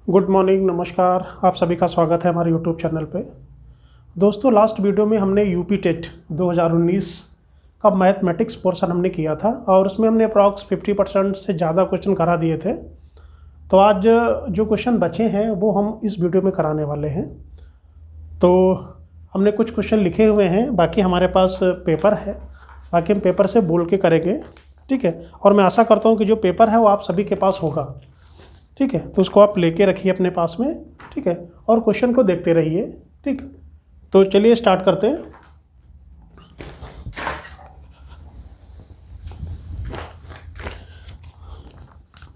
Good morning, नमस्कार। आप सभी का स्वागत है हमारे यूट्यूब चैनल पे। दोस्तों, लास्ट वीडियो में हमने यूपी टेट 2019 का मैथमेटिक्स पोर्शन हमने किया था और उसमें हमने अप्रॉक्स 50% से ज़्यादा क्वेश्चन करा दिए थे। तो आज जो क्वेश्चन बचे हैं वो हम इस वीडियो में कराने वाले हैं। तो हमने कुछ क्वेश्चन लिखे हुए हैं, बाकी हमारे पास पेपर है, बाकी हम पेपर से बोल के करेंगे, ठीक है। और मैं आशा करता हूँ कि जो पेपर है वो आप सभी के पास होगा, ठीक है। तो उसको आप लेके रखिए अपने पास में, ठीक है, और क्वेश्चन को देखते रहिए, ठीक। तो चलिए स्टार्ट करते हैं।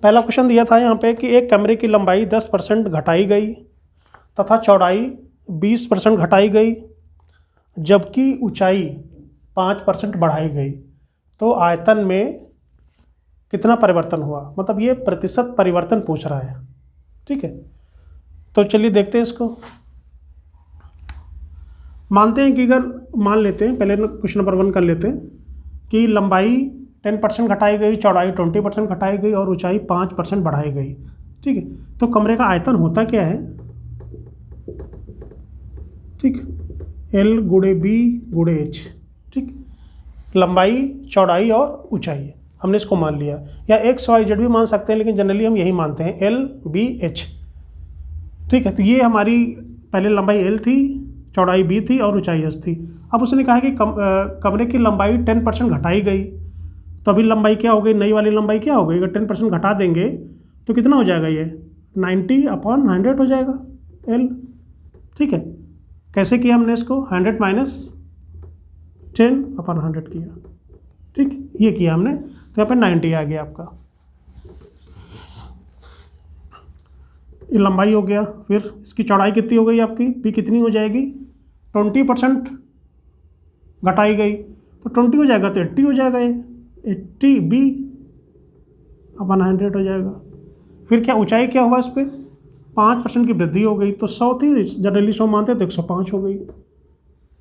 पहला क्वेश्चन दिया था यहाँ पे कि एक कमरे की लंबाई 10% घटाई गई तथा चौड़ाई 20% घटाई गई, जबकि ऊंचाई 5% बढ़ाई गई, तो आयतन में कितना परिवर्तन हुआ। मतलब ये प्रतिशत परिवर्तन पूछ रहा है, ठीक है। तो चलिए देखते हैं इसको। मानते हैं कि अगर मान लेते हैं, पहले क्वेश्चन नंबर 1 कर लेते हैं कि लंबाई 10% घटाई गई, चौड़ाई 20% घटाई गई और ऊंचाई 5% बढ़ाई गई, ठीक है। तो कमरे का आयतन होता क्या है, ठीक, L गुणे B गुणे H, ठीक। लंबाई, चौड़ाई और ऊंचाई हमने इसको मान लिया, या एक्स वाई जेड भी मान सकते हैं, लेकिन जनरली हम यही मानते हैं L B H, ठीक है। तो ये हमारी पहले लंबाई L थी, चौड़ाई B थी और ऊंचाई H थी। अब उसने कहा कि कमरे की लंबाई 10% घटाई गई, तो अभी लंबाई क्या हो गई, नई वाली लंबाई क्या हो गई, अगर 10% घटा देंगे तो कितना हो जाएगा, ये 90/100 हो जाएगा L, ठीक है। कैसे किया हमने इसको, 100 माइनस 10/100 किया, ठीक, ये किया हमने। तो यहाँ पे 90 आ गया आपका, ये लंबाई हो गया। फिर इसकी चौड़ाई कितनी हो गई आपकी, B कितनी हो जाएगी, 20% घटाई गई तो 20 हो जाएगा, तो 80 हो जाएगा, ये 80/100 हो जाएगा। फिर क्या ऊंचाई क्या हुआ, इस पर 5% की वृद्धि हो गई, तो 100 थी, जनरली 100 मानते तो 105 हो गई,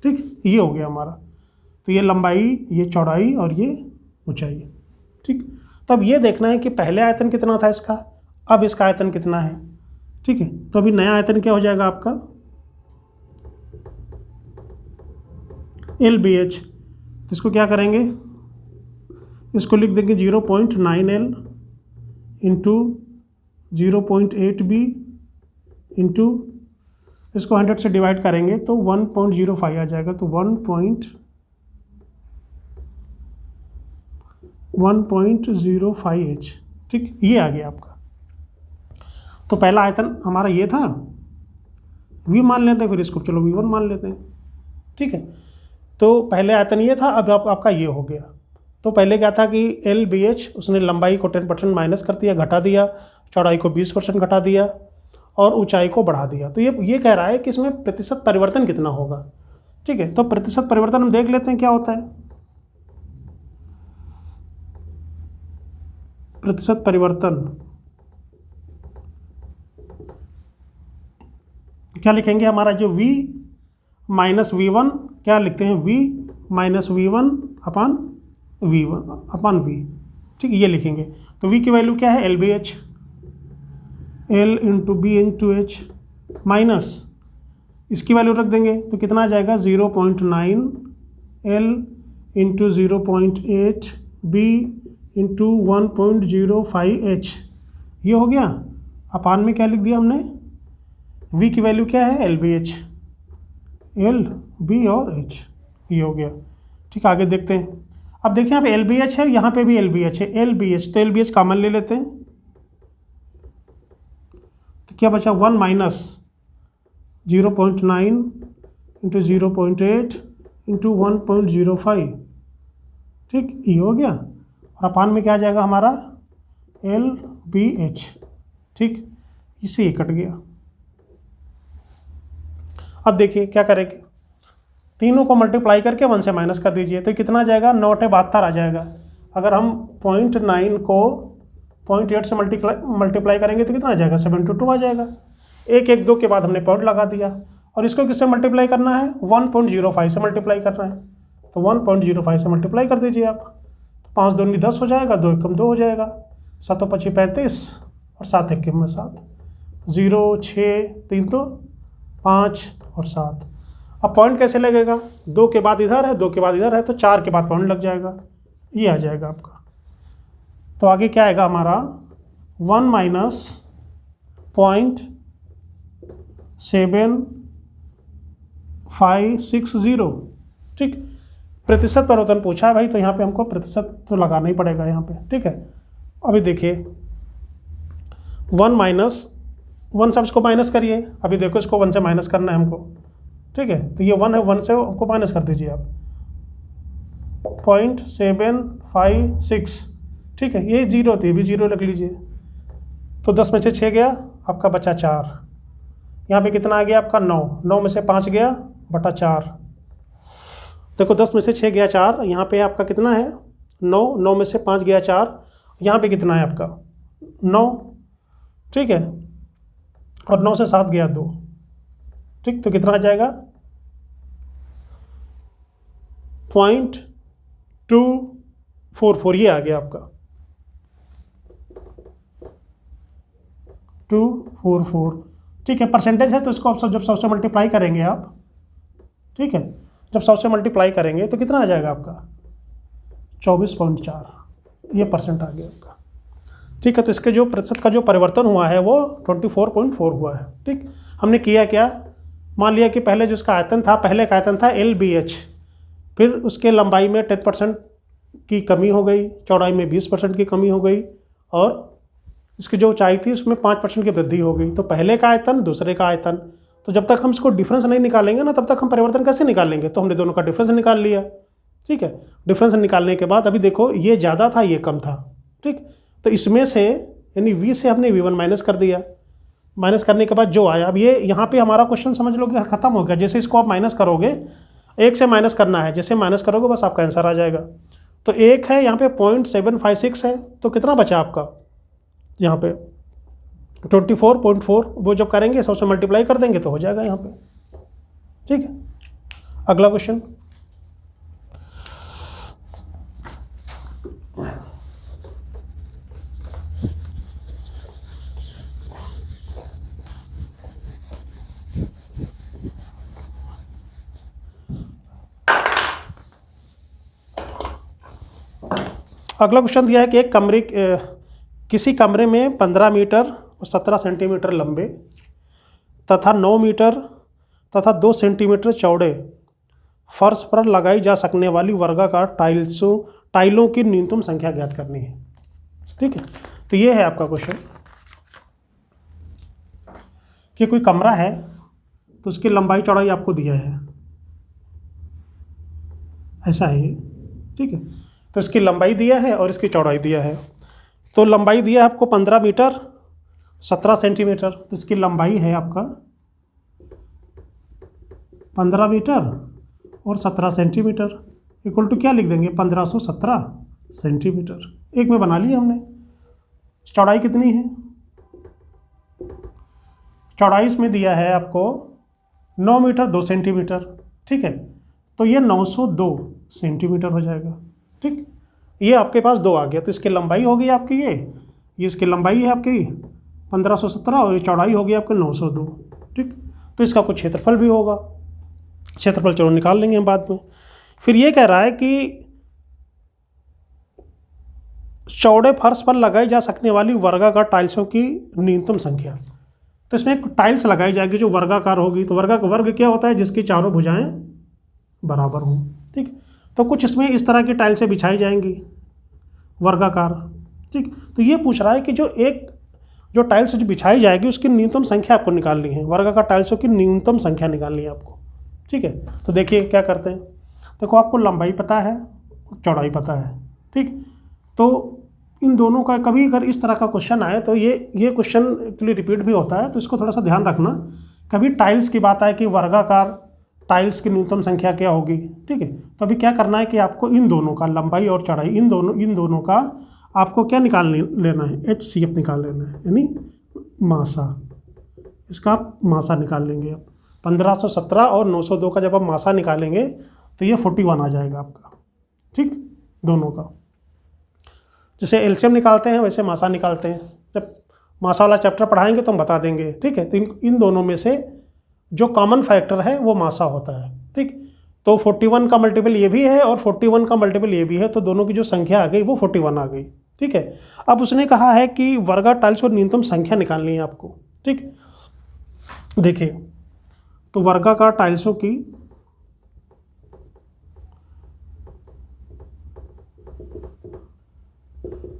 ठीक। ये हो गया हमारा। तो ये लंबाई, ये चौड़ाई और ये ऊंचाई, ठीक। तो अब ये देखना है कि पहले आयतन कितना था इसका, अब इसका आयतन कितना है, ठीक है। तो अभी नया आयतन क्या हो जाएगा आपका, LBH। तो इसको क्या करेंगे, इसको लिख देंगे 0.9L इंटू 0.8B इंटू, इसको 100 से डिवाइड करेंगे तो 1.05 आ जाएगा, तो 1.05H, ठीक, ये आ गया आपका। तो पहला आयतन हमारा ये था, V मान लेते हैं, फिर इसको चलो V1 मान लेते हैं, ठीक है। तो पहले आयतन ये था, अब आपका ये हो गया। तो पहले क्या था कि LBH, उसने लंबाई को 10% माइनस कर दिया, घटा दिया, चौड़ाई को 20% घटा दिया और ऊंचाई को बढ़ा दिया। तो ये कह रहा है कि इसमें प्रतिशत परिवर्तन कितना होगा, ठीक है। तो प्रतिशत परिवर्तन हम देख लेते हैं क्या होता है। प्रतिशत परिवर्तन क्या लिखेंगे, हमारा जो V माइनस V1, क्या लिखते हैं, V माइनस V1 अपान V, ठीक, ये लिखेंगे। तो V की वैल्यू क्या है, LBH, L into B into H minus इसकी वैल्यू रख देंगे तो कितना आ जाएगा, 0.9L into 0.8B into 1.05H, ये हो गया। अपान में क्या लिख दिया हमने, V की वैल्यू क्या है, LBH, L B और H, ये हो गया, ठीक। आगे देखते हैं। अब देखिए यहाँ पे LBH है, यहाँ पे भी LBH है, LBH, तो LBH कॉमन ले लेते हैं, तो क्या बचा, 1 माइनस 0.9 इंटू 0.8 इंटू 1.05, ठीक, ये हो गया। और अपान में क्या आ जाएगा हमारा, LBH, ठीक, इससे ये कट गया। अब देखिए क्या करेंगे, तीनों को मल्टीप्लाई करके 1 से माइनस कर दीजिए, तो कितना आ जाएगा, 9/72 आ जाएगा। अगर हम 0.9 को 0.8 से मल्टीप्लाई करेंगे तो कितना आ जाएगा, 72 आ जाएगा। 1 1 2 के बाद हमने पॉइंट लगा दिया, और इसको किससे मल्टीप्लाई करना है, 1.05 से मल्टीप्लाई करना है, तो 1.05 से मल्टीप्लाई कर दीजिए आप। तो 5 दूनी 10 हो जाएगा, 2 एकम 2 हो जाएगा, 7 × 5 = 35 और 7 × 1 = 7, 0, 6, 3 तो 5 और 7। अब पॉइंट कैसे लगेगा, 2 के बाद इधर है, 2 के बाद इधर है, तो 4 के बाद पॉइंट लग जाएगा, ये आ जाएगा आपका। तो आगे क्या आएगा हमारा 1 माइनस 0.7560। ठीक, प्रतिशत परिवर्तन पूछा है भाई, तो यहाँ पे हमको प्रतिशत तो लगाना ही पड़ेगा यहाँ पे। ठीक है, अभी देखिए 1 माइनस 1 से इसको माइनस करिए, अभी देखो इसको 1 से माइनस करना है हमको। ठीक है, तो ये 1 है, 1 से हमको माइनस कर दीजिए आप 0.756। ठीक है, ये 0 थी, भी 0 रख लीजिए। तो 10 में से 6 गया, आपका बचा 4। यहाँ पे कितना आ गया आपका 9, 9 में से 5 गया बटा 4। देखो 10 में से 6 गया 4, यहाँ पे आपका कितना है 9, 9 में से 5 गया 4, यहाँ पे कितना है आपका 9। ठीक है, और 9 से 7 गया 2। ठीक, तो कितना आ जाएगा 0.244, ये आ गया आपका 244। ठीक है, परसेंटेज है तो इसको आप जब 100 से मल्टीप्लाई करेंगे आप, ठीक है, जब 100 से मल्टीप्लाई करेंगे तो कितना आ जाएगा आपका 24.4, ये परसेंट आ गया आपका। ठीक है, तो इसके जो प्रतिशत का जो परिवर्तन हुआ है वो 24.4 हुआ है। ठीक, हमने किया क्या, मान लिया कि पहले जो इसका आयतन था, पहले का आयतन था LBH, फिर उसके लंबाई में 10% की कमी हो गई, चौड़ाई में 20% की कमी हो गई, और इसकी जो ऊंचाई थी उसमें 5% की वृद्धि हो गई। तो पहले का आयतन, दूसरे का आयतन, तो जब तक हम इसको डिफरेंस नहीं निकालेंगे ना, तब तक हम परिवर्तन कैसे निकालेंगे। तो हमने दोनों का डिफरेंस निकाल लिया। ठीक है, डिफरेंस निकालने के बाद अभी देखो ये ज़्यादा था, ये कम था। ठीक, तो इसमें से यानी V से हमने V1 माइनस कर दिया। माइनस करने के बाद जो आया, अब ये यहाँ पे हमारा क्वेश्चन समझ लो कि खत्म हो गया। जैसे इसको आप माइनस करोगे, 1 से माइनस करना है, जैसे माइनस करोगे बस आपका आंसर आ जाएगा। तो 1 है यहाँ पे 0.756 है, तो कितना बचा आपका यहाँ पे 24.4। वो जब करेंगे 100 से मल्टीप्लाई कर देंगे तो हो जाएगा यहाँ पे। ठीक है, अगला क्वेश्चन। अगला क्वेश्चन दिया है कि एक किसी कमरे में 15 मीटर और 17 सेंटीमीटर लंबे तथा 9 मीटर तथा 2 सेंटीमीटर चौड़े फर्श पर लगाई जा सकने वाली वर्गाकार टाइलों की न्यूनतम संख्या ज्ञात करनी है। ठीक है, तो ये है आपका क्वेश्चन कि कोई कमरा है तो उसकी लंबाई चौड़ाई आपको दिया है, ऐसा है ये। ठीक है, तो इसकी लंबाई दिया है और इसकी चौड़ाई दिया है। तो लंबाई दिया है आपको 15 मीटर 17 सेंटीमीटर, तो इसकी लंबाई है आपका 15 मीटर और 17 सेंटीमीटर, इक्वल टू क्या लिख देंगे 1517 सेंटीमीटर। एक में बना लिया हमने। चौड़ाई कितनी है, चौड़ाई इसमें दिया है आपको 9 मीटर 2 सेंटीमीटर। ठीक है, तो ये 902 सेंटीमीटर हो जाएगा। ठीक, ये आपके पास 2 आ गया, तो इसकी लंबाई हो गई आपकी ये इसकी लंबाई है आपकी 1517 और ये चौड़ाई होगी आपकी 902। ठीक, तो इसका कुछ क्षेत्रफल भी होगा, क्षेत्रफल चलो निकाल लेंगे हम बाद में। फिर ये कह रहा है कि चौड़े फर्श पर लगाई जा सकने वाली वर्गाकार टाइल्सों की न्यूनतम संख्या। तो इसमें टाइल्स लगाई जाएगी जो वर्गाकार होगी। तो वर्ग क्या होता है, जिसकी चारों भुजाएं बराबर हों। ठीक, तो कुछ इसमें इस तरह की टाइल्सें बिछाई जाएंगी वर्गाकार। ठीक, तो ये पूछ रहा है कि जो टाइल्स जो बिछाई जाएगी उसकी न्यूनतम संख्या आपको निकालनी है, वर्गाकार टाइल्सों की न्यूनतम संख्या निकालनी है आपको। ठीक है, तो देखिए क्या करते हैं। देखो आपको लंबाई पता है, चौड़ाई पता है। ठीक, तो इन दोनों का कभी अगर इस तरह का क्वेश्चन आए तो ये क्वेश्चन एक्चुअली रिपीट भी होता है, तो इसको थोड़ा सा ध्यान रखना। कभी टाइल्स की बात आए कि वर्गाकार टाइल्स की न्यूनतम संख्या क्या होगी। ठीक है, तो अभी क्या करना है कि आपको इन दोनों का लंबाई और चौड़ाई इन दोनों का आपको क्या निकाल लेना है, HCF निकाल लेना है, यानी मासा। इसका आप मासा निकाल लेंगे। आप 1517 और 902 का जब आप मासा निकालेंगे तो ये 41 आ जाएगा आपका। ठीक, दोनों का जैसे एलसीएम निकालते हैं वैसे मासा निकालते हैं। जब मासा वाला चैप्टर पढ़ाएंगे तो हम बता देंगे, ठीक है। तो इन दोनों में से जो कॉमन फैक्टर है वो मासा होता है, ठीक। तो 41 का मल्टीपल ये भी है और 41 का मल्टीपल ये भी है, तो दोनों की जो संख्या आ गई वो 41 आ गई, ठीक है। अब उसने कहा है कि वर्गा टाइल्स और न्यूनतम संख्या निकालनी है आपको, ठीक। देखिए, तो वर्गाकार टाइल्सों की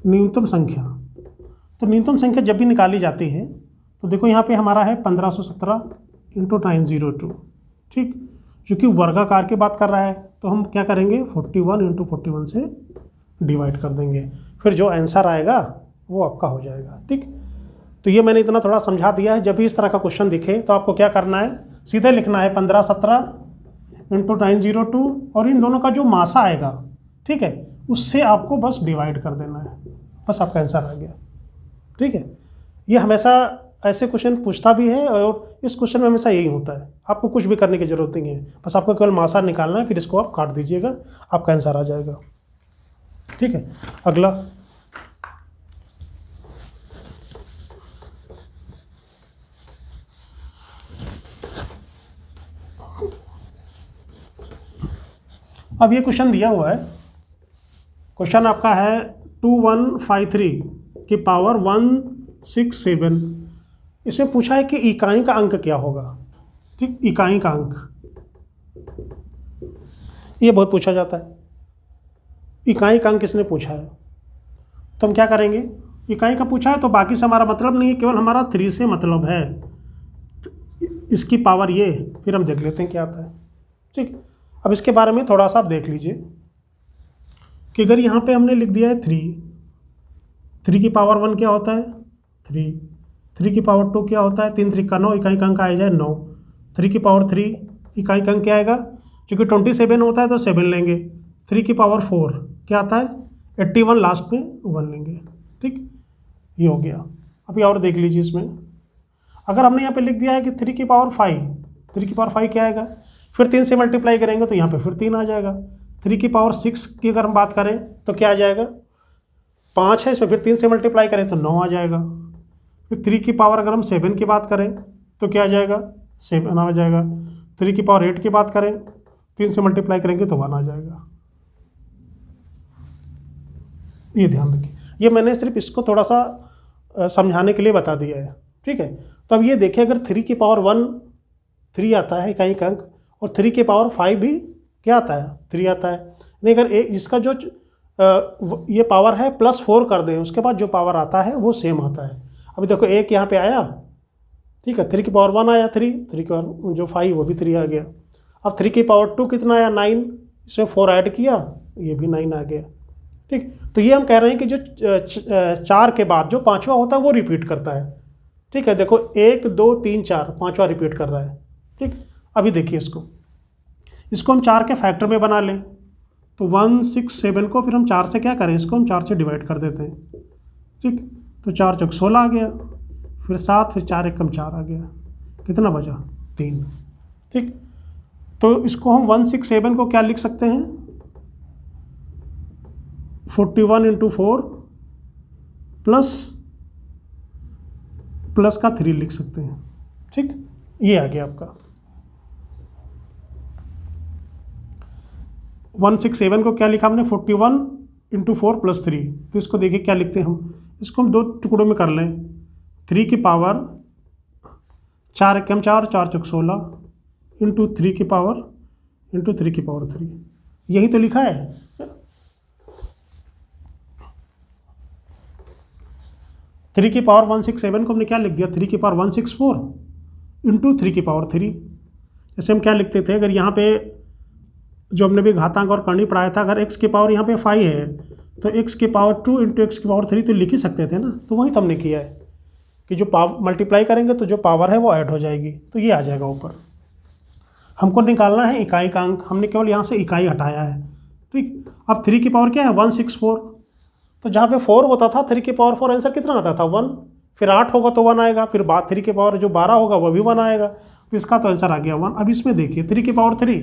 न्यूनतम संख्या, तो न्यूनतम संख्या जब भी निकाली जाती है तो देखो यहाँ पे हमारा है 1517 × 902, ठीक। क्योंकि वर्गाकार की बात कर रहा है तो हम क्या करेंगे 41 × 41 से डिवाइड कर देंगे, फिर जो आंसर आएगा वो आपका हो जाएगा, ठीक। तो ये मैंने इतना थोड़ा समझा दिया है। जब भी इस तरह का क्वेश्चन दिखे तो आपको क्या करना है, सीधे लिखना है 1517 × 902 और इन दोनों का जो मासा आएगा, ठीक है, उससे आपको बस डिवाइड कर देना है, बस आपका आंसर आ गया, ठीक है। ये हमेशा ऐसे क्वेश्चन पूछता भी है और इस क्वेश्चन में हमेशा यही होता है, आपको कुछ भी करने की जरूरत नहीं है, बस आपको केवल मासा निकालना है, फिर इसको आप काट दीजिएगा, आपका आंसर आ जाएगा, ठीक है। अगला, अब ये क्वेश्चन दिया हुआ है, क्वेश्चन आपका है 2153 की पावर 167। इसमें पूछा है कि इकाई का अंक क्या होगा, ठीक। इकाई का अंक ये बहुत पूछा जाता है, इकाई का अंक किसने पूछा है, तो हम क्या करेंगे, इकाई का पूछा है तो बाकी से हमारा मतलब नहीं है, केवल हमारा 3 से मतलब है, इसकी पावर ये, फिर हम देख लेते हैं क्या आता है, ठीक। अब इसके बारे में थोड़ा सा आप देख लीजिए कि अगर यहाँ पे हमने लिख दिया है 3 की पावर 1 क्या होता है 3 की पावर 2 क्या होता है 3 3 का 9, इकाई का अंक आ जाए 9, 3 की पावर 3 इकाई का अंक क्या आएगा, क्योंकि 27 होता है तो 7 लेंगे, 3 की पावर 4 क्या आता है 81, लास्ट में 1 लेंगे, ठीक। ये हो गया। अभी और देख लीजिए इसमें, अगर हमने यहाँ पे लिख दिया है कि 3 की पावर 5 क्या आएगा, फिर 3 से मल्टीप्लाई करेंगे तो यहाँ पे फिर 3 आ जाएगा। 3 की पावर 6 की अगर हम बात करें तो क्या आ जाएगा, 5 है, इसमें फिर 3 से मल्टीप्लाई करें तो 9 आ जाएगा। फिर 3 की पावर अगर हम 7 की बात करें तो क्या आ जाएगा 7 आ जाएगा। 3 की पावर 8 की बात करें 3 से मल्टीप्लाई करेंगे तो 1 आ जाएगा। ये ध्यान रखिए, ये मैंने सिर्फ इसको थोड़ा सा समझाने के लिए बता दिया है, ठीक है। तो अब ये देखिए, अगर 3 की पावर 1 3 आता है इकाई का अंक, और 3 की पावर 5 भी क्या आता है 3 आता है, नहीं अगर इसका जो ये पावर है +4 कर दें, उसके बाद जो पावर आता है वो सेम आता है। अभी देखो एक यहाँ पे आया, ठीक है, 3 की पावर 1 आया 3 की पावर जो 5 वो भी 3 आ गया। अब 3 की पावर 2 कितना आया 9, इसमें 4 ऐड किया, ये भी 9 आ गया, ठीक। तो ये हम कह रहे हैं कि जो 4 के बाद जो 5वां होता है वो रिपीट करता है, ठीक है। देखो 1 2 3 4 5वां रिपीट कर रहा है, ठीक। अभी देखिए इसको हम 4 के फैक्टर में बना लें तो 167 को फिर हम 4 से क्या करें, इसको हम 4 से डिवाइड कर देते हैं, ठीक। तो 4 चौक 16 आ गया, फिर 7, फिर 4 एकम 4 आ गया, कितना बचा 3, ठीक। तो इसको हम 167 को क्या लिख सकते हैं 41 × 4 प्लस का 3 लिख सकते हैं, ठीक। ये आ गया आपका 167 को क्या लिखा हमने 41 × 4 + 3। तो इसको देखिए क्या लिखते हैं हम, इसको हम 2 टुकड़ों में कर लें, 3 की पावर 4 एकम 4 4 चौक 16 × 3 की पावर 3, यही तो लिखा है। 3 की पावर 167 को हमने क्या लिख दिया 3 की पावर 164 × 3 की पावर 3। जैसे हम क्या लिखते थे, अगर यहाँ पे जो हमने भी घातांक और करनी पढ़ाया था, अगर x की पावर यहाँ पे 5 है तो x की पावर 2 × x की पावर 3 तो लिख ही सकते थे ना। तो वही तो हमने किया है कि जो पावर मल्टीप्लाई करेंगे तो जो पावर है वो ऐड हो जाएगी, तो ये आ जाएगा ऊपर। हमको निकालना है इकाई का अंक, हमने केवल यहाँ से इकाई हटाया है, ठीक। अब 3 की पावर क्या है 164, तो जहाँ पे 4 होता था 3 की पावर 4 आंसर कितना आता था 1, फिर 8 होगा तो 1 आएगा, फिर बाद 3 की पावर जो 12 होगा वो भी 1 आएगा, तो इसका तो आंसर आ गया 1। अब इसमें देखिए 3 की पावर 3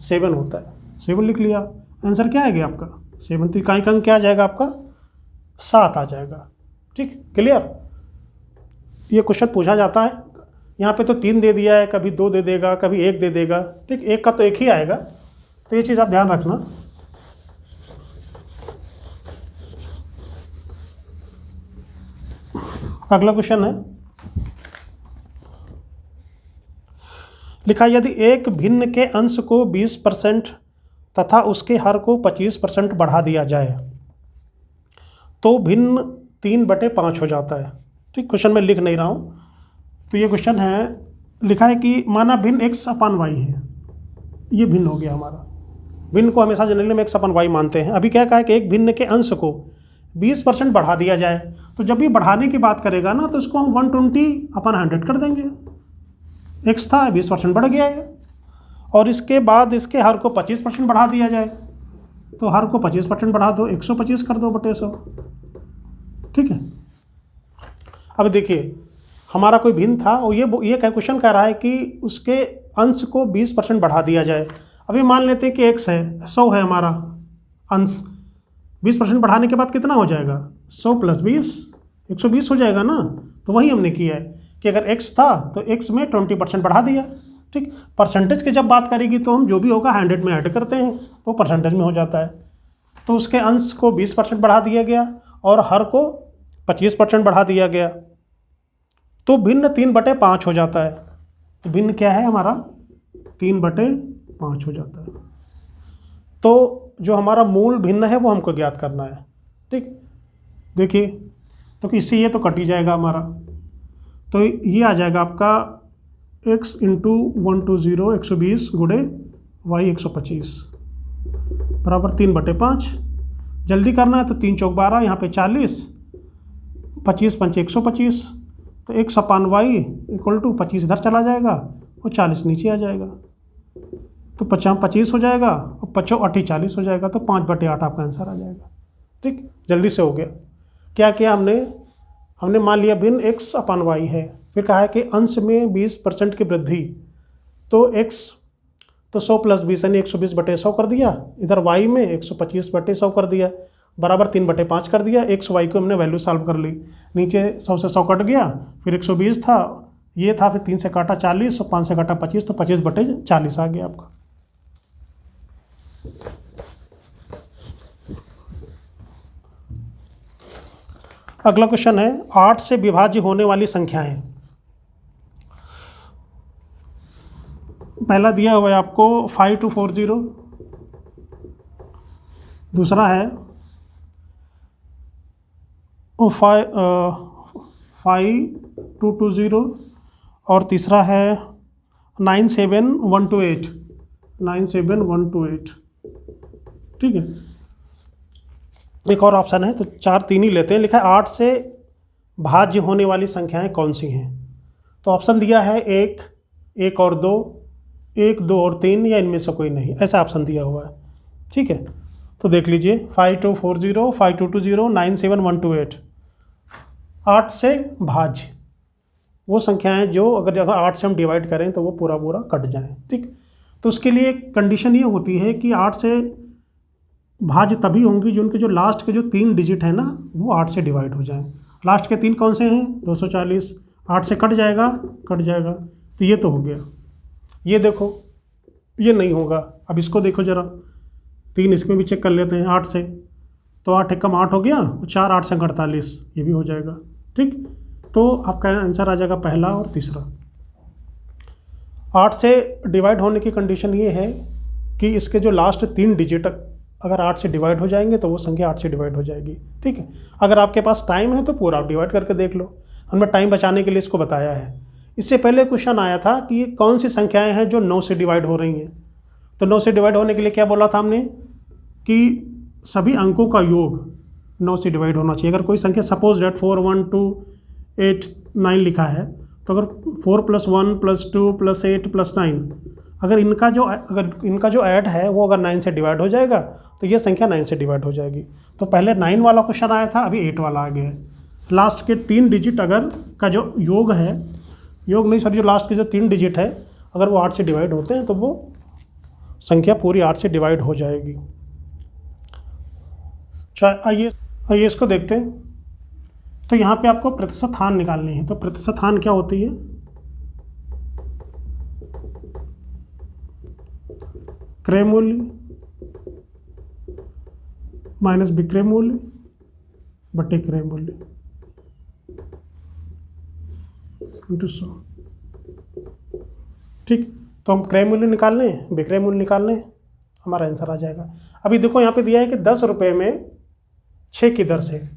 7 होता है, 7 लिख लिया, आंसर क्या आ गया आपका 7। तो इकाई का अंक क्या आ जाएगा आपका 7 आ जाएगा, ठीक, क्लियर। ये क्वेश्चन पूछा जाता है। यहाँ पे तो 3 दे दिया है, कभी 2 दे देगा, कभी 1 दे देगा, ठीक। 1 का तो 1 ही आएगा, तो ये चीज़ आप ध्यान रखना। अगला क्वेश्चन है, लिखा यदि एक भिन्न के अंश को 20% तथा उसके हर को 25% बढ़ा दिया जाए तो भिन्न 3/5 हो जाता है, ठीक। क्वेश्चन में लिख नहीं रहा हूँ। तो ये क्वेश्चन है, लिखा है कि माना भिन्न x/y है, ये भिन्न हो गया हमारा। भिन्न को हमेशा जनरली में x/y मानते हैं। अभी क्या कहा है कि एक भिन्न के अंश को 20% बढ़ा दिया जाए, तो जब भी बढ़ाने की बात करेगा ना तो इसको हम 120/100 कर देंगे। x था, 20% बढ़ गया है। और इसके बाद इसके हर को 25% बढ़ा दिया जाए, तो हर को 25% बढ़ा दो, 125 कर दो बटे 100, ठीक है। अब देखिए हमारा कोई भिन्न था और ये क्वेश्चन कह रहा है कि उसके अंश को 20% बढ़ा दिया जाए। अभी मान लेते हैं कि x है, 100 है हमारा अंश, 20% बढ़ाने के बाद कितना हो जाएगा, 100 + 20, 120 हो जाएगा ना। तो वही हमने किया है कि अगर x था तो x में 20% बढ़ा दिया, ठीक। परसेंटेज की जब बात करेगी तो हम जो भी होगा 100 में ऐड करते हैं तो परसेंटेज में हो जाता है। तो उसके अंश को 20% बढ़ा दिया गया और हर को 25% बढ़ा दिया गया, तो भिन्न 3/5 हो जाता है। तो भिन्न क्या है हमारा, 3/5 हो जाता है। तो जो हमारा मूल भिन्न है वो हमको ज्ञात करना है, ठीक। देखिए तो इससे ये तो कट ही जाएगा हमारा, तो ये आ जाएगा आपका x × 120 120 गुणे y 125 बराबर 3/5। जल्दी करना है तो 3 चौक 12, यहाँ पे 40, 25 पंचे 125, तो x/y = 25 इधर चला जाएगा और 40 नीचे आ जाएगा, तो 25 हो जाएगा और 5 × 8 40 हो जाएगा, तो 5/8 आपका आंसर आ जाएगा, ठीक। जल्दी से हो गया। क्या किया हमने मान लिया भिन्न x/y है, फिर कहा है कि अंश में 20% की वृद्धि, तो x तो 100 + 20 यानी 120/100 कर दिया, इधर y में 125/100 कर दिया, बराबर 3/5 कर दिया। x y को हमने वैल्यू सॉल्व कर ली, नीचे 100 से 100 कट गया, फिर 120 था, ये था, फिर 3 से काटा 40 और 5 से काटा 25, तो 25/40 आ गया आपका। अगला क्वेश्चन है 8 से विभाज्य होने वाली संख्याएं। पहला दिया हुआ है आपको 5240, दूसरा है 5220 और तीसरा है 97128, 97128, ठीक है। एक और ऑप्शन है, तो 4 3 ही लेते हैं। लिखा है 8 से भाज्य होने वाली संख्याएं कौन सी हैं। तो ऑप्शन दिया है 1, 1 और 2, 1, 2 और 3, या इनमें से कोई नहीं, ऐसा ऑप्शन दिया हुआ है, ठीक है। तो देख लीजिए 5240, 5220, 97128, 8 से भाज्य वो संख्याएं जो अगर 8 से हम डिवाइड करें तो वो पूरा कट जाए, ठीक। तो उसके लिए कंडीशन ये होती है कि 8 से भाज्य तभी होंगी जो उनके जो लास्ट के जो 3 डिजिट है ना वो 8 से डिवाइड हो जाएं। लास्ट के 3 कौन से हैं, 240, 8 से कट जाएगा, तो ये तो हो गया। ये देखो ये नहीं होगा, अब इसको देखो ज़रा, 3 इसमें भी चेक कर लेते हैं 8 से, तो 8 एकम 8 हो गया, 4 8 से 48, ये भी हो जाएगा, ठीक। तो आपका आंसर आ जाएगा पहला और तीसरा। 8 से डिवाइड होने की कंडीशन ये है कि इसके जो लास्ट 3 डिजिट अगर 8 से डिवाइड हो जाएंगे तो वो संख्या 8 से डिवाइड हो जाएगी, ठीक है। अगर आपके पास टाइम है तो पूरा आप डिवाइड करके देख लो, हमने टाइम बचाने के लिए इसको बताया है। इससे पहले क्वेश्चन आया था कि ये कौन सी संख्याएं हैं जो 9 से डिवाइड हो रही हैं। तो 9 से डिवाइड होने के लिए क्या बोला था हमने कि सभी अंकों का योग 9 से डिवाइड होना चाहिए। अगर कोई संख्या सपोज डेट 4 1 2 8 9 लिखा है, तो अगर 4 + 1 + 2 + 8 + 9, अगर इनका जो ऐड है वो अगर 9 से डिवाइड हो जाएगा तो ये संख्या 9 से डिवाइड हो जाएगी। तो पहले 9 वाला क्वेश्चन आया था, अभी 8 वाला आ गया है। लास्ट के 3 डिजिट अगर का जो योग है, योग नहीं सॉरी, जो लास्ट के जो 3 डिजिट है अगर वो 8 से डिवाइड होते हैं तो वो संख्या पूरी 8 से डिवाइड हो जाएगी। आइए इसको देखते हैं। तो यहाँ पे आपको प्रतिशत हानि निकालनी है। तो प्रतिशत हानि क्या होती है? क्रय मूल्य माइनस विक्रय मूल्य बटे क्रय मूल्य इंटू 100। ठीक, तो हम क्रय मूल्य निकाल लें, विक्रय मूल्य निकाल लें, हमारा आंसर आ जाएगा। अभी देखो यहाँ पे दिया है कि 10 रुपये में 6 की दर से।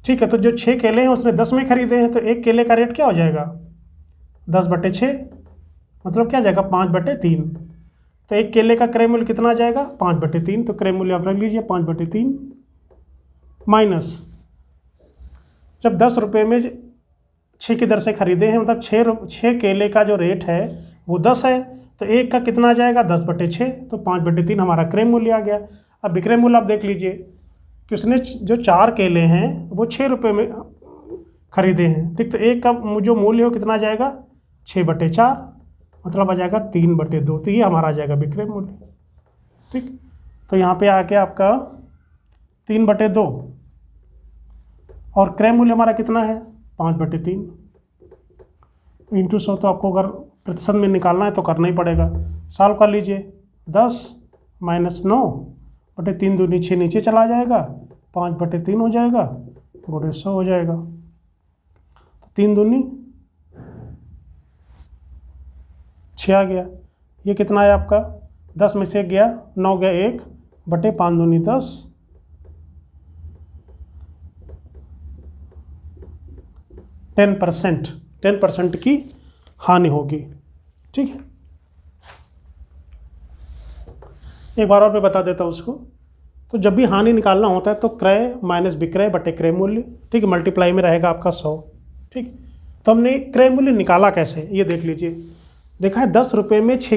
ठीक है, तो जो 6 केले हैं उसने 10 में खरीदे हैं, तो एक केले का रेट क्या हो जाएगा? 10/6, मतलब क्या आ जाएगा? 5/3। तो एक केले का क्रय मूल्य कितना आ जाएगा? 5/3। तो क्रय मूल्य आप रख लीजिए 5/3 माइनस, जब 10 रुपये में 6 की दर से खरीदे हैं, मतलब 6 केले का जो रेट है वो 10 है, तो एक का कितना आ जाएगा? 10/6, तो 5/3 हमारा क्रय मूल्य आ गया। अब विक्रय मूल्य आप देख लीजिए कि उसने जो 4 केले हैं वो 6 रुपये में खरीदे हैं। ठीक, तो एक का जो मूल्य हो कितना आ जाएगा? 6/4, मतलब आ जाएगा 3/2। तो ये हमारा आ जाएगा विक्रय मूल्य। ठीक, तो यहाँ पे आके आपका 3/2 और क्रय मूल्य हमारा कितना है? 5/3 इंटू 100। तो आपको अगर प्रतिशत में निकालना है तो करना ही पड़ेगा। सॉल्व कर लीजिए। 10 माइनस 9/3 दूनी 6 नीचे चला जाएगा, 5/3 हो जाएगा, गुणे 100 हो जाएगा। तो 3 दूनी 6 आ गया। ये कितना है आपका? 10 में से गया 9 गया 1 बटे 5 दूनी 10, 10% की हानि होगी। ठीक है, एक बार और मैं बता देता हूँ उसको। तो जब भी हानि निकालना होता है तो क्रय माइनस विक्रय बटे क्रय मूल्य। ठीक है, मल्टीप्लाई में रहेगा आपका 100। ठीक, तो हमने क्रय मूल्य निकाला कैसे, ये देख लीजिए। देखा है 10 रुपये में 6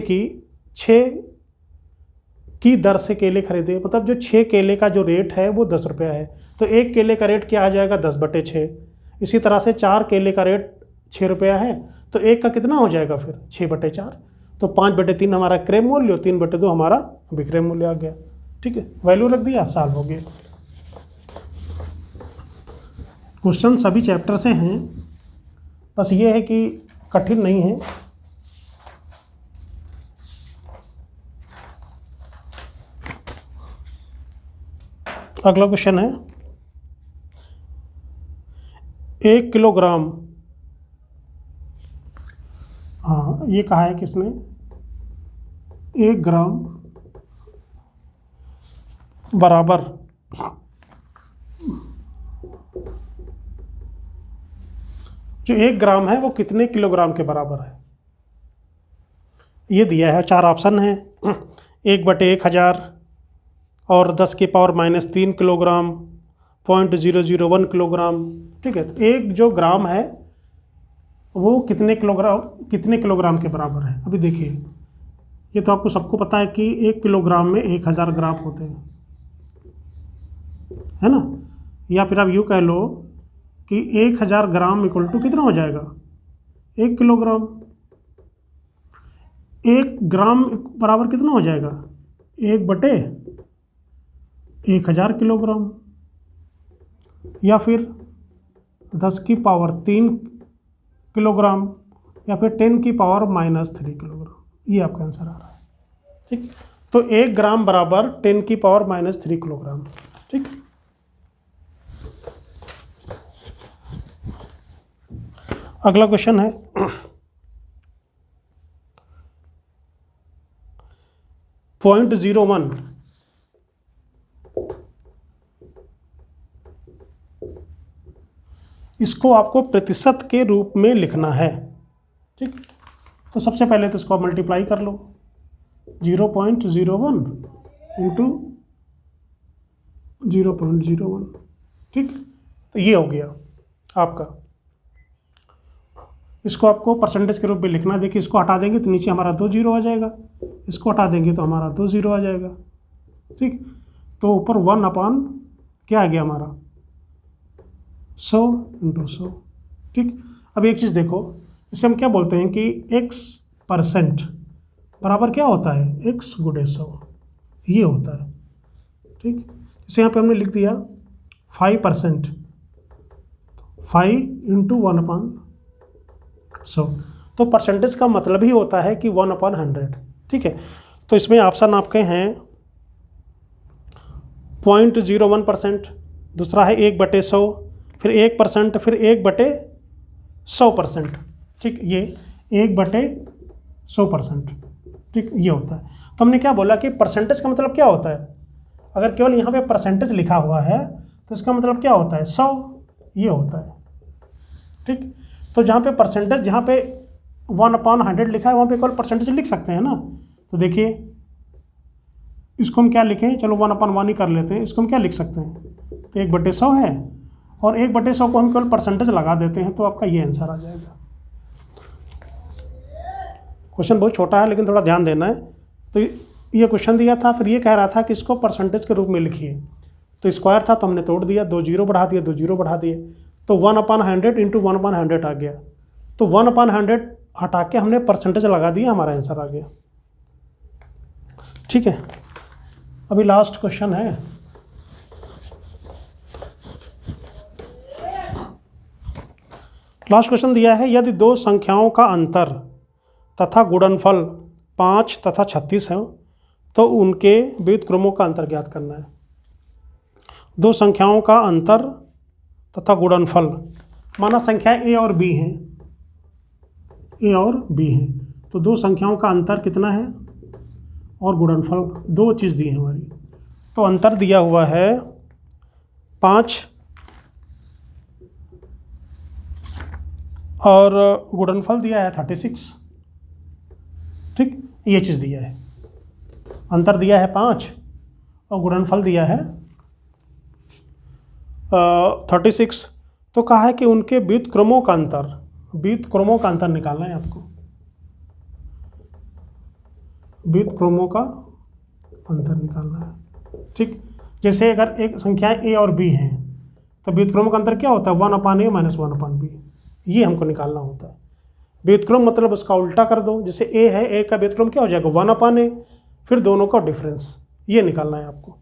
की दर से केले खरीदे, मतलब जो 6 केले का जो रेट है वो 10 रुपया है, तो एक केले का रेट क्या आ जाएगा? 10/6। इसी तरह से 4 केले का रेट 6 रुपया है, तो एक का कितना हो जाएगा फिर? 6/4। तो 5/3 हमारा क्रय मूल्य और 3/2 हमारा विक्रय मूल्य आ गया। ठीक है, वैल्यू रख दिया, सॉल्व हो गया। क्वेश्चन सभी चैप्टर से हैं, बस ये है कि कठिन नहीं है। अगला क्वेश्चन है 1 किलोग्राम। हाँ, ये कहा है किसने? 1 ग्राम बराबर जो 1 ग्राम है वो कितने किलोग्राम के बराबर है? ये दिया है, 4 ऑप्शन है। 1/1000 और 10 की पावर -3 किलोग्राम, 0.001 किलोग्राम। ठीक है, तो एक जो ग्राम है वो कितने किलोग्राम के बराबर है? अभी देखिए, ये तो आपको सबको पता है कि 1 किलोग्राम में 1000 ग्राम होते हैं, है ना? या फिर आप यूँ कह लो कि 1000 ग्राम इक्वल टू कितना हो जाएगा? 1 किलोग्राम। 1 ग्राम बराबर कितना हो जाएगा? 1/1000 किलोग्राम। या फिर 10 की पावर 3 किलोग्राम, या फिर 10 की पावर -3 किलोग्राम। ये आपका आंसर आ रहा है। ठीक, तो 1 ग्राम बराबर 10 की पावर -3 किलोग्राम। ठीक, अगला क्वेश्चन है 0.01। इसको आपको प्रतिशत के रूप में लिखना है। ठीक, तो सबसे पहले तो इसको आप मल्टीप्लाई कर लो। 0.01 इंटू 0.01। ठीक, तो ये हो गया आपका। इसको आपको परसेंटेज के रूप में लिखना। देखिए, इसको हटा देंगे तो नीचे हमारा 2 0 आ जाएगा, इसको हटा देंगे तो हमारा 2 0 आ जाएगा। ठीक, तो ऊपर 1 क्या आ गया हमारा? 100 इंटू 100। ठीक, अब एक चीज़ देखो, इसे हम क्या बोलते हैं कि x% बराबर क्या होता है? x × 100, ये होता है। ठीक, जैसे यहाँ पे हमने लिख दिया 5%, 5 इंटू 1/100। तो परसेंटेज का मतलब ही होता है कि 1/100। ठीक है, तो इसमें ऑप्शन आपके हैं 0.01%, दूसरा है 1/100, फिर 1%, फिर 1/100%। ठीक, ये 1/100%। ठीक, ये होता है। तो हमने क्या बोला कि परसेंटेज का मतलब क्या होता है, अगर केवल यहाँ पे परसेंटेज लिखा हुआ है तो इसका मतलब क्या होता है, 100, ये होता है। ठीक, तो जहाँ पे परसेंटेज, जहाँ पे 1/100 लिखा है वहाँ पे केवल परसेंटेज लिख सकते हैं ना। तो देखिए इसको हम क्या लिखें, चलो 1/1 ही कर लेते हैं। इसको हम क्या लिख सकते हैं, तो 1/100 है, और 1/100 को हम केवल परसेंटेज लगा देते हैं, तो आपका ये आंसर आ जाएगा। क्वेश्चन बहुत छोटा है लेकिन थोड़ा ध्यान देना है। तो ये क्वेश्चन दिया था, फिर ये कह रहा था कि इसको परसेंटेज के रूप में लिखिए। तो स्क्वायर था तो हमने तोड़ दिया, 2 0 बढ़ा दिए, 2 0 बढ़ा दिए, तो 1/100 इंटू 1/100 आ गया। तो 1/100 हटा के हमने परसेंटेज लगा दिया, हमारा आंसर आ गया। ठीक है, अभी लास्ट क्वेश्चन है। लास्ट क्वेश्चन दिया है, यदि दो संख्याओं का अंतर तथा गुणनफल 5 तथा 36 है तो उनके व्युत्क्रमों का अंतर ज्ञात करना है। दो संख्याओं का अंतर तथा गुणनफल, माना संख्या ए और बी हैं, ए और बी हैं, तो दो संख्याओं का अंतर कितना है और गुणनफल, दो चीज़ दी है हमारी। तो अंतर दिया हुआ है 5 और गुणनफल दिया है 36। ठीक, ये चीज़ दिया है, अंतर दिया है 5 और गुणनफल दिया है 36। तो कहा है कि उनके व्युत्क्रमों का अंतर, व्युत्क्रमों का अंतर निकालना है आपको, व्युत्क्रमों का अंतर निकालना है। ठीक, जैसे अगर एक संख्या ए और बी हैं तो व्युत्क्रमों का अंतर क्या होता है, 1/a माइनस 1/b, ये हमको निकालना होता है। व्युत्क्रम मतलब उसका उल्टा कर दो, जैसे ए है, ए का व्युत्क्रम क्या हो जाएगा 1/a, फिर दोनों का डिफरेंस, ये निकालना है आपको।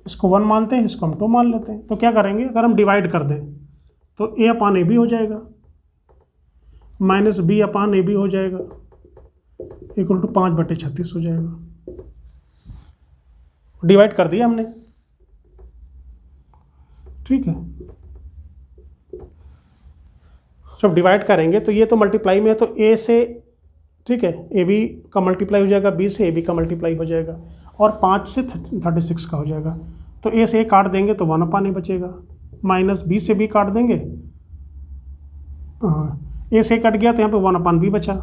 इसको 1 मानते हैं, इसको हम 2 मान लेते हैं। तो क्या करेंगे, अगर हम डिवाइड कर दें तो a/a भी हो जाएगा, माइनस b/a भी हो जाएगा, इक्वल टू 5/36 हो जाएगा। डिवाइड कर दिया हमने। ठीक है, जब डिवाइड करेंगे तो ये तो मल्टीप्लाई में है, तो a से, ठीक है, ए बी का मल्टीप्लाई हो जाएगा, b से ए बी का मल्टीप्लाई हो जाएगा, और 5 से 36 का हो जाएगा। तो a से a काट देंगे तो 1/a बचेगा, माइनस b से b काट देंगे, a से कट गया तो यहाँ पे 1/b बचा,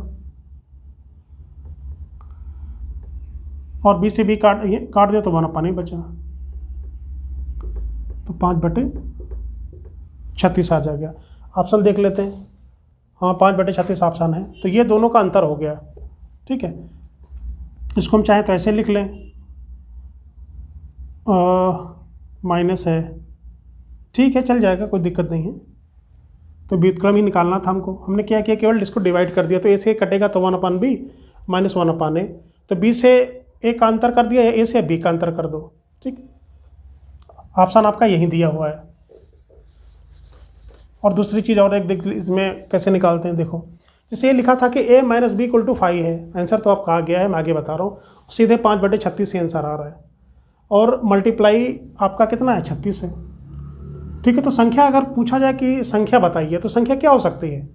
और b से b काट दिया तो 1/a बचा, तो 5/36 आ जाएगा। ऑप्शन देख लेते हैं, हाँ 5/36 ऑप्शन है, तो ये दोनों का अंतर हो गया। ठीक है, इसको हम चाहे तो ऐसे लिख लें, माइनस है, ठीक है, चल जाएगा, कोई दिक्कत नहीं है। तो व्युत्क्रम ही निकालना था हमको, हमने क्या किया, केवल इसको डिवाइड कर दिया, तो ए से कटेगा तो 1/b माइनस 1/a, तो b से a का अंतर कर दिया, a से b का अंतर कर दो। ठीक, ऑप्शन आपका यही दिया हुआ है। और दूसरी चीज़ और एक देख, इसमें कैसे निकालते हैं, देखो जैसे ये लिखा था कि a minus b equal to 5 है, आंसर तो आपका आ गया है, मैं आगे बता रहा हूँ, सीधे 5/36 से आंसर आ रहा है, और मल्टीप्लाई आपका कितना है 36 है। ठीक है, तो संख्या अगर पूछा जाए कि संख्या बताइए तो संख्या क्या हो सकती है,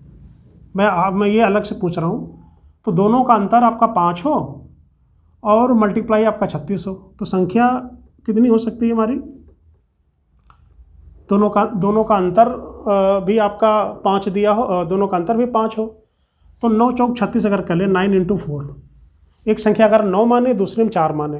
मैं ये अलग से पूछ रहा हूँ। तो दोनों का अंतर आपका 5 हो और मल्टीप्लाई आपका 36 हो, तो संख्या कितनी हो सकती है हमारी, दोनों का अंतर भी आपका 5 दिया हो, दोनों का अंतर भी 5 हो, तो 9 चौक 36 अगर कर ले, 9 इंटू 4, एक संख्या अगर 9 माने दूसरे में 4 माने।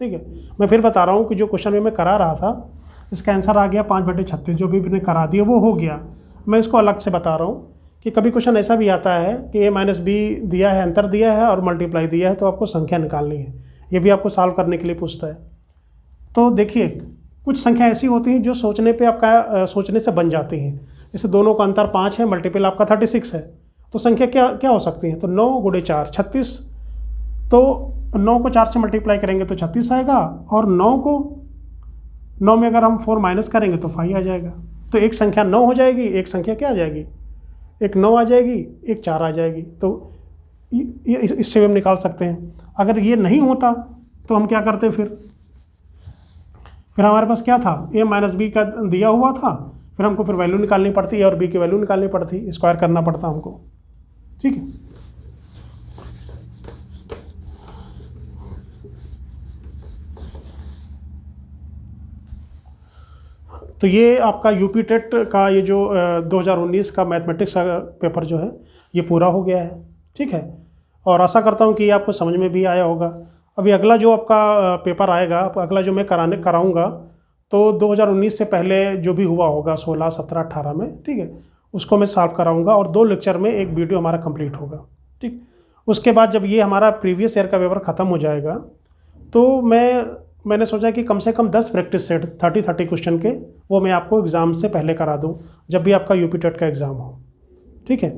ठीक है, मैं फिर बता रहा हूँ कि जो क्वेश्चन में मैं करा रहा था इसका आंसर आ गया 5/36, जो भी मैंने करा दिया वो हो गया। मैं इसको अलग से बता रहा हूँ कि कभी क्वेश्चन ऐसा भी आता है कि a माइनस बी दिया है, अंतर दिया है और मल्टीप्लाई दिया है, तो आपको संख्या निकालनी है, ये भी आपको सॉल्व करने के लिए पूछता है। तो देखिए कुछ संख्या ऐसी होती हैं जो सोचने पे आपका सोचने से बन जाती हैं, जैसे दोनों का अंतर 5 है, मल्टीपल आपका 36 है, तो संख्या क्या क्या हो सकती है, तो 9 × 4 36, तो 9 को 4 से मल्टीप्लाई करेंगे तो 36 आएगा, और 9 में अगर हम 4 माइनस करेंगे तो 5 आ जाएगा। तो एक संख्या 9 हो जाएगी, एक संख्या क्या आ जाएगी, एक 9 आ जाएगी, एक 4 आ जाएगी। तो इससे भी हम निकाल सकते हैं। अगर ये नहीं होता तो हम क्या करते, फिर हमारे पास क्या था, a माइनस बी का दिया हुआ था, फिर हमको फिर वैल्यू निकालनी पड़ती, a और b की वैल्यू निकालनी पड़ती, स्क्वायर करना पड़ता हमको। ठीक है, तो ये आपका यूपी टेट का ये जो 2019 का मैथमेटिक्स का पेपर जो है ये पूरा हो गया है। ठीक है, और आशा करता हूँ कि ये आपको समझ में भी आया होगा। अभी अगला जो आपका पेपर आएगा, अगला जो मैं कराऊंगा, तो 2019 से पहले जो भी हुआ होगा 16, 17, 18 में, ठीक है, उसको मैं सॉल्व कराऊंगा, और 2 लेक्चर में एक वीडियो हमारा कंप्लीट होगा। ठीक, उसके बाद जब ये हमारा प्रीवियस ईयर का पेपर ख़त्म हो जाएगा, तो मैंने सोचा कि कम से कम 10 प्रैक्टिस सेट 30 क्वेश्चन के वो मैं आपको एग्ज़ाम से पहले करा दूं, जब भी आपका यूपी टेट का एग्ज़ाम हो। ठीक है,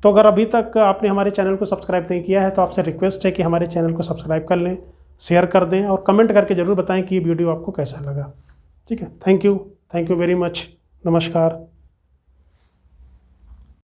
तो अगर अभी तक आपने हमारे चैनल को सब्सक्राइब नहीं किया है तो आपसे रिक्वेस्ट है कि हमारे चैनल को सब्सक्राइब कर लें, शेयर कर दें, और कमेंट करके ज़रूर बताएं कि ये वीडियो आपको कैसा लगा। ठीक है, थैंक यू वेरी मच, नमस्कार।